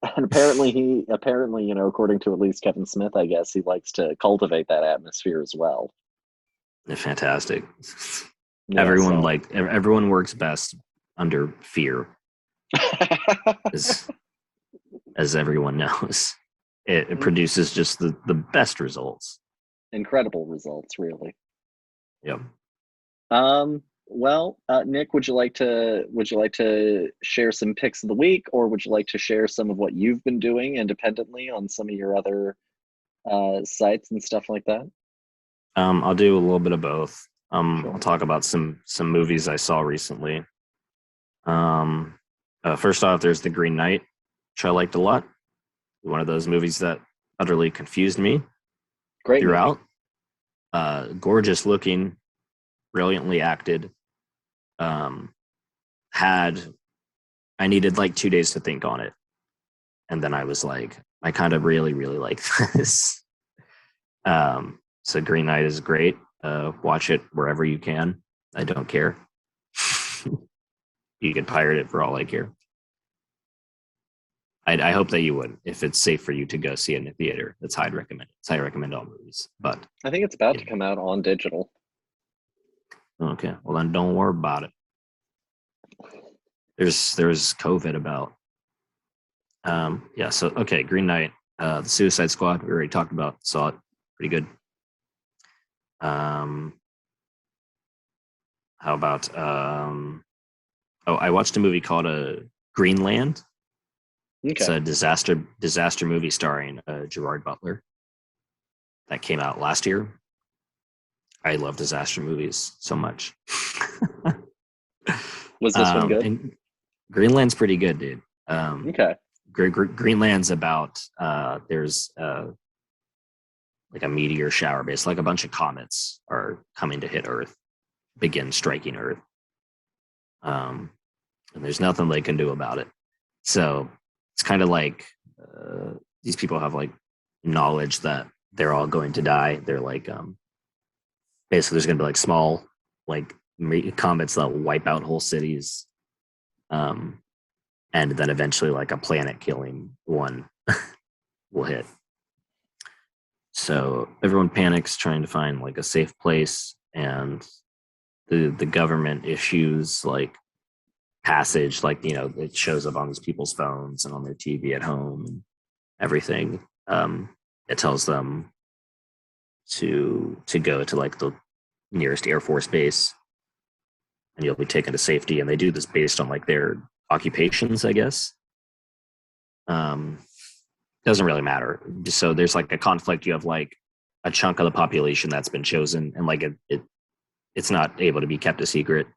and apparently, according to at least Kevin Smith, I guess he likes to cultivate that atmosphere as well. They're fantastic. Yeah, everyone works best under fear, as everyone knows. It produces just the best results. Incredible results, really. Yep. Well, Nick, would you like to share some picks of the week, or would you like to share some of what you've been doing independently on some of your other sites and stuff like that? I'll do a little bit of both. Sure. I'll talk about some movies I saw recently. First off, there's The Green Knight, which I liked a lot. One of those movies that utterly confused me. Great throughout. Gorgeous looking, brilliantly acted. I needed like 2 days to think on it, and then I was like, I kind of really like this. So Green Knight is great. Watch it wherever you can. I don't care. You can pirate it for all I care. I hope that you would, if it's safe for you to go see it in the theater. That's how I'd recommend it. That's how I recommend all movies. But I think it's about to come out on digital. Okay, well then don't worry about it. There's COVID about. So okay, Green Knight, The Suicide Squad, we already talked about, saw it, pretty good. How about I watched a movie called Greenland. Okay. It's a disaster movie starring Gerard Butler that came out last year. I love disaster movies so much. Was this one good? And Greenland's pretty good, dude. Okay. Greenland's about there's like a meteor shower, basically like a bunch of comets are coming to hit Earth, begin striking Earth. And there's nothing they can do about it. So it's kind of like these people have like knowledge that they're all going to die. They're like basically there's going to be like small like comets that will wipe out whole cities. And then eventually like a planet killing one will hit. So everyone panics trying to find like a safe place, and the government issues like passage, like, you know, it shows up on these people's phones and on their TV at home and everything. It tells them to go to like the nearest Air Force base and you'll be taken to safety. And they do this based on like their occupations, I guess. Doesn't really matter. So there's like a conflict. You have like a chunk of the population that's been chosen, and like it's not able to be kept a secret.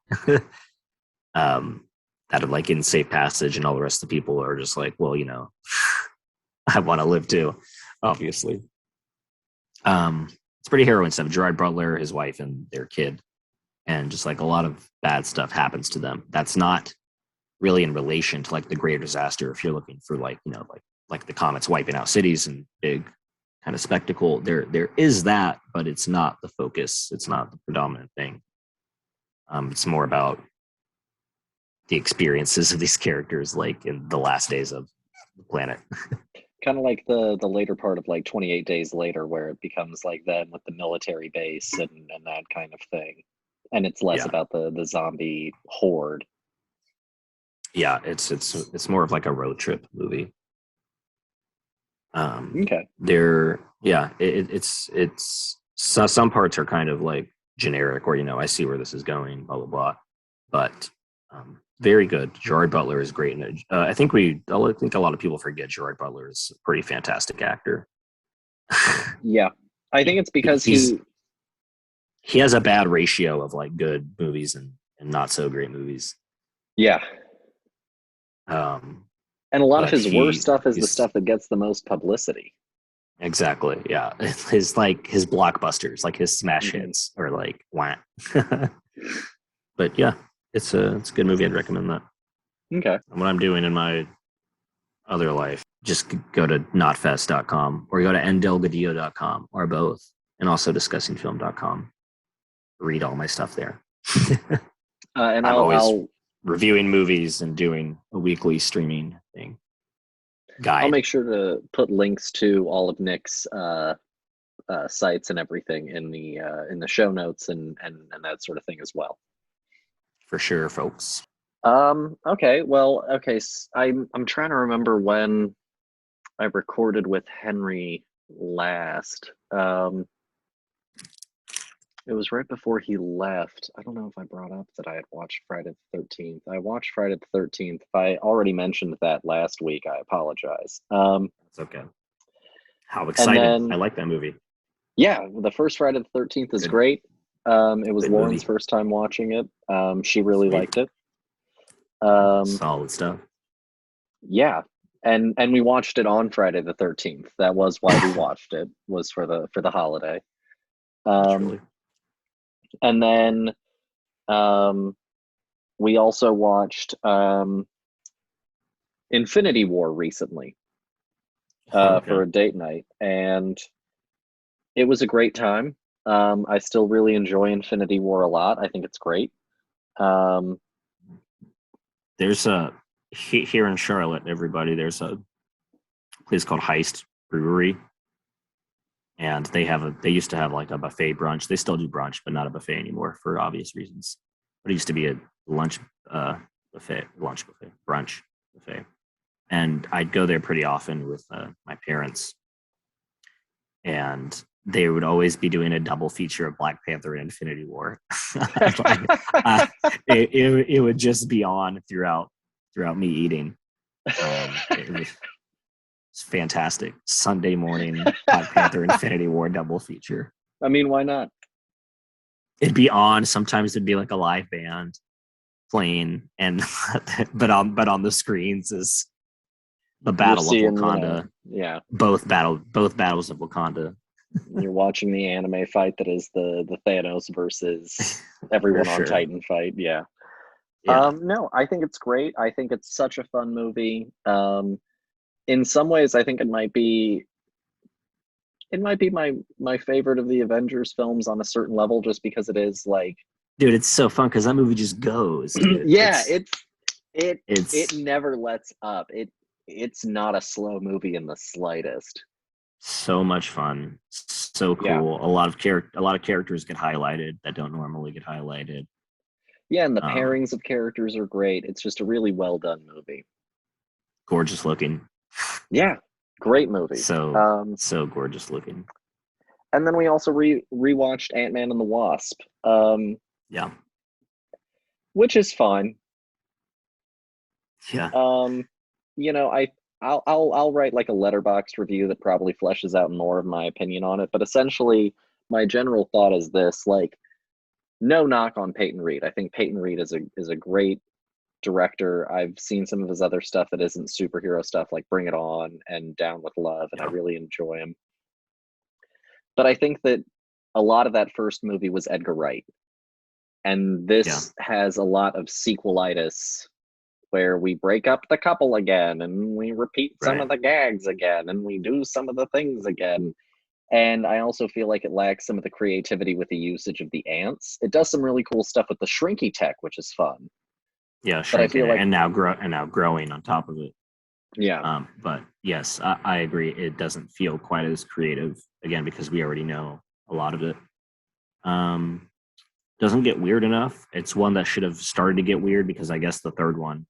That are like in safe passage, and all the rest of the people are just like, well, you know, I want to live too, obviously. It's pretty harrowing stuff. Gerard Butler, his wife, and their kid, and just like a lot of bad stuff happens to them. That's not really in relation to like the greater disaster. If you're looking for like, you know, like the comets wiping out cities and big kind of spectacle, there is that, but it's not the focus. It's not the predominant thing. It's more about the experiences of these characters, like in the last days of the planet. Kind of like the later part of like 28 Days Later, where it becomes like them with the military base and that kind of thing, and it's less about the zombie horde. Yeah, it's more of like a road trip movie. Okay. It's so some parts are kind of like generic, or, you know, I see where this is going, blah blah blah, but very good. Gerard Butler is great in it. I think a lot of people forget Gerard Butler is a pretty fantastic actor. Yeah, I think it's because he has a bad ratio of like good movies and not so great movies. Yeah. And a lot of his worst stuff is the stuff that gets the most publicity. Exactly. Yeah. His blockbusters, like his smash hits, are like wah. But yeah, it's a good movie. I'd recommend that. Okay. And what I'm doing in my other life, just go to notfest.com or go to ndelgadillo.com or both, and also discussingfilm.com. Read all my stuff there. And I'm always reviewing movies and doing a weekly streaming thing. Guide. I'll make sure to put links to all of Nick's sites and everything in the show notes and that sort of thing as well. For sure, folks. Okay. Well, okay. I'm trying to remember when I recorded with Henry last. It was right before he left. I don't know if I brought up that I had watched Friday the 13th. I watched Friday the 13th. If I already mentioned that last week, I apologize. It's okay. How exciting. I like that movie. Yeah, the first Friday the 13th is great. It was Lauren's first time watching it. She really liked it. Solid stuff. Yeah. And we watched it on Friday the 13th. That was why we watched it, was for the holiday. And then we also watched Infinity War recently for a date night, and it was a great time. I still really enjoy Infinity War a lot. I think it's great. There's here in Charlotte, everybody, there's a place called Heist Brewery. And they used to have like a buffet brunch. They still do brunch, but not a buffet anymore for obvious reasons. But it used to be a brunch buffet. And I'd go there pretty often with my parents. And they would always be doing a double feature of Black Panther and Infinity War. It would just be on throughout me eating. It's fantastic. Sunday morning, Black Panther Infinity War double feature. I mean, why not? It'd be on. Sometimes it'd be like a live band. plane, and but on the screens is the You're Battle of seeing, Wakanda. yeah. Both battles of Wakanda. You're watching the anime fight that is the Thanos versus everyone on sure. Titan fight. Yeah. Yeah. No, I think it's great. I think it's such a fun movie. In some ways, I think it might be my favorite of the Avengers films on a certain level, just because it is like, dude, it's so fun because that movie just goes. Dude. Yeah, it never lets up. It's not a slow movie in the slightest. So much fun, so cool. Yeah. A lot of characters get highlighted that don't normally get highlighted. Yeah, and the pairings of characters are great. It's just a really well done movie. Gorgeous looking. Yeah, great movie. So gorgeous looking. And then we also rewatched Ant-Man and the Wasp. Yeah. Which is fine. Yeah. I'll write like a letterboxd review that probably fleshes out more of my opinion on it. But essentially, my general thought is this: like, no knock on Peyton Reed. I think Peyton Reed is a great director. I've seen some of his other stuff that isn't superhero stuff, like Bring It On and Down with Love, and I really enjoy him. But I think that a lot of that first movie was Edgar Wright, and this has a lot of sequelitis, where we break up the couple again, and we repeat some of the gags again, and we do some of the things again. And I also feel like it lacks some of the creativity with the usage of the ants. It does some really cool stuff with the shrinky tech, which is fun. Yeah, but I feel like, and now growing on top of it. Yeah. But yes, I agree. It doesn't feel quite as creative, again, because we already know a lot of it. Doesn't get weird enough. It's one that should have started to get weird, because I guess the third one,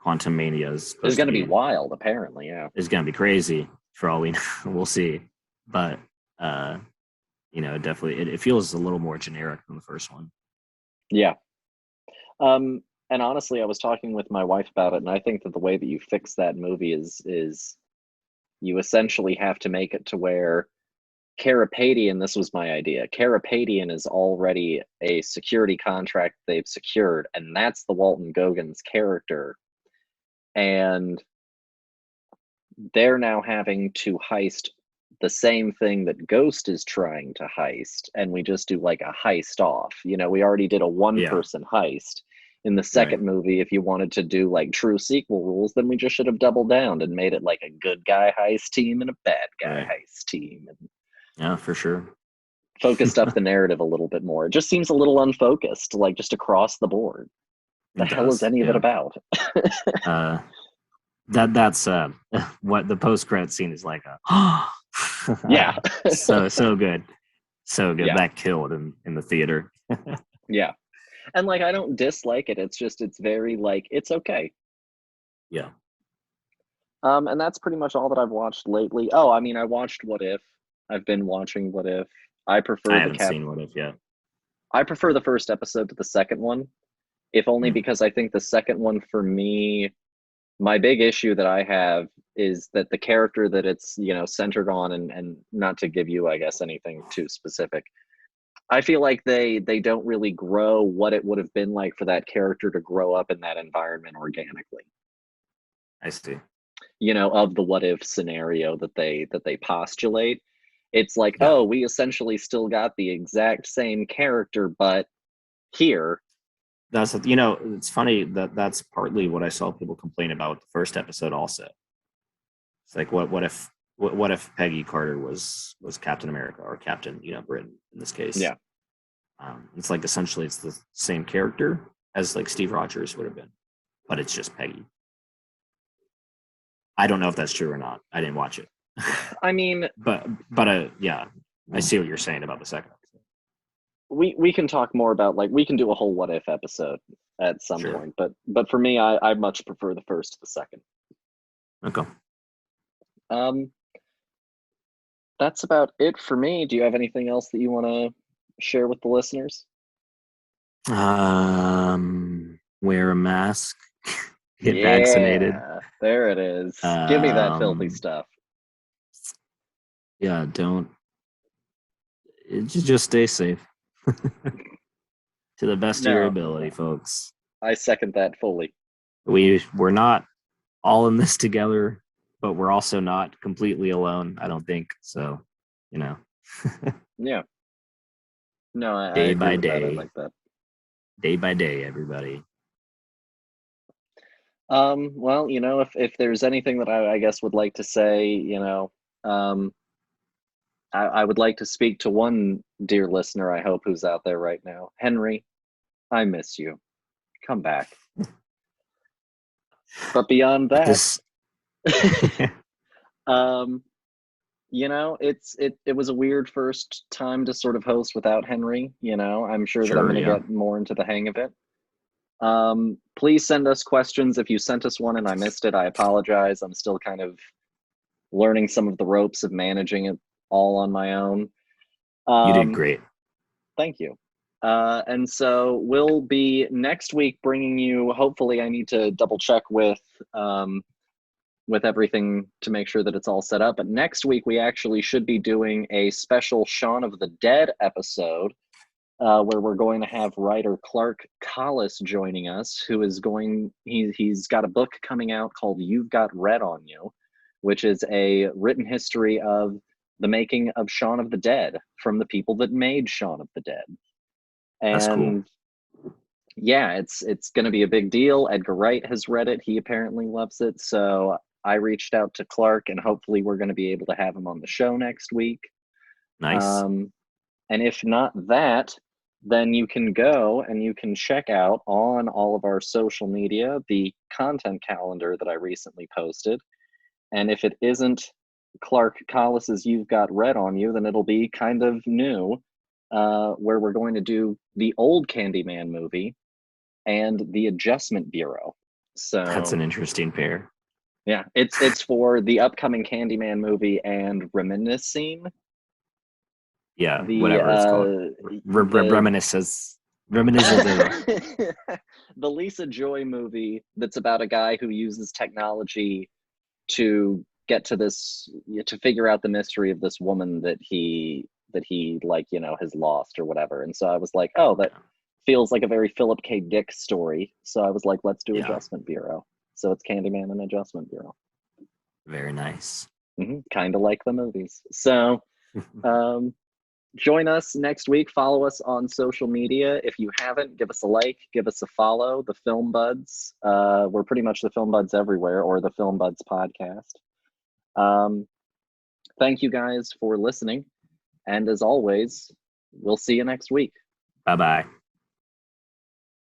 Quantum Mania, is going to be wild, apparently. Yeah, it's going to be crazy for all we know. We'll see. But definitely it feels a little more generic than the first one. Yeah. And honestly, I was talking with my wife about it, and I think that the way that you fix that movie is you essentially have to make it to where Carapadian, this was my idea, Carapadian is already a security contract they've secured, and that's the Walton Goggins character. And they're now having to heist the same thing that Ghost is trying to heist, and we just do like a heist off. We already did a one-person heist. In the second movie, if you wanted to do like true sequel rules, then we just should have doubled down and made it like a good guy heist team and a bad guy heist team. And yeah, for sure. Focused up the narrative a little bit more. It just seems a little unfocused, like just across the board. The hell is any of it about? That's what the post-credit scene is like. Yeah. so good. So good. Yeah. That killed in the theater. Yeah. And like, I don't dislike it. It's very like, it's okay. Yeah. And that's pretty much all that I've watched lately. Oh, I mean, I watched What If. I've been watching What If. I haven't seen What If yet. I prefer the first episode to the second one, if only because I think the second one, for me, my big issue that I have is that the character that it's, centered on, and not to give you, I guess, anything too specific, I feel like they don't really grow what it would have been like for that character to grow up in that environment organically. I see. Of the what if scenario that they postulate. It's like, oh, we essentially still got the exact same character, but here. That's it's funny that's partly what I saw people complain about the first episode also. It's like, what if Peggy Carter was Captain America, or Captain Britain in this case? Yeah. It's like essentially it's the same character as like Steve Rogers would have been, but it's just Peggy. I don't know if that's true or not. I didn't watch it. I mean, but yeah, I see what you're saying about the second episode. We can talk more about, like, we can do a whole what if episode at some point, but for me, I much prefer the first to the second. Okay. That's about it for me. Do you have anything else that you want to share with the listeners? Wear a mask. Get vaccinated. There it is. Give me that filthy stuff. Yeah, just stay safe. To the best of your ability, folks. I second that fully. We're not all in this together, but we're also not completely alone, I don't think. So, you know. Yeah. No, I Day agree by with that. I day. like that. Day by day, everybody. Well, if there's anything that I guess would like to say, I would like to speak to one dear listener, I hope, who's out there right now. Henry, I miss you. Come back. But beyond that, This it was a weird first time to sort of host without Henry. I'm sure that I'm Sure, going to yeah. get more into the hang of it. Please send us questions. If you sent us one and I missed it, I apologize. I'm still kind of learning some of the ropes of managing it all on my own. You did great. Thank you. And so we'll be next week bringing you, hopefully I need to double check with everything to make sure that it's all set up. But next week we actually should be doing a special Shaun of the Dead episode where we're going to have writer Clark Collis joining us, who is he's got a book coming out called You've Got Red on You, which is a written history of the making of Shaun of the Dead from the people that made Shaun of the Dead. And That's cool. Yeah, it's going to be a big deal. Edgar Wright has read it. He apparently loves it. So I reached out to Clark, and hopefully we're going to be able to have him on the show next week. Nice. And if not that, then you can go and you can check out on all of our social media the content calendar that I recently posted. And if it isn't Clark Collis's You've Got Red on You, then it'll be kind of new, where we're going to do the old Candyman movie and the Adjustment Bureau. So That's an interesting pair. Yeah, it's for the upcoming Candyman movie and Reminiscing. Yeah, The whatever it's called. Reminiscence. the Lisa Joy movie that's about a guy who uses technology to get to to figure out the mystery of this woman that he has lost or whatever. And so I was like, oh, that feels like a very Philip K. Dick story. So I was like, let's do Adjustment Bureau. So it's Candyman and Adjustment Bureau. Very nice. Kind of like the movies. So join us next week. Follow us on social media. If you haven't, give us a like, give us a follow. The Film Buds. We're pretty much the Film Buds everywhere, or the Film Buds podcast. Thank you guys for listening. And as always, we'll see you next week. Bye-bye.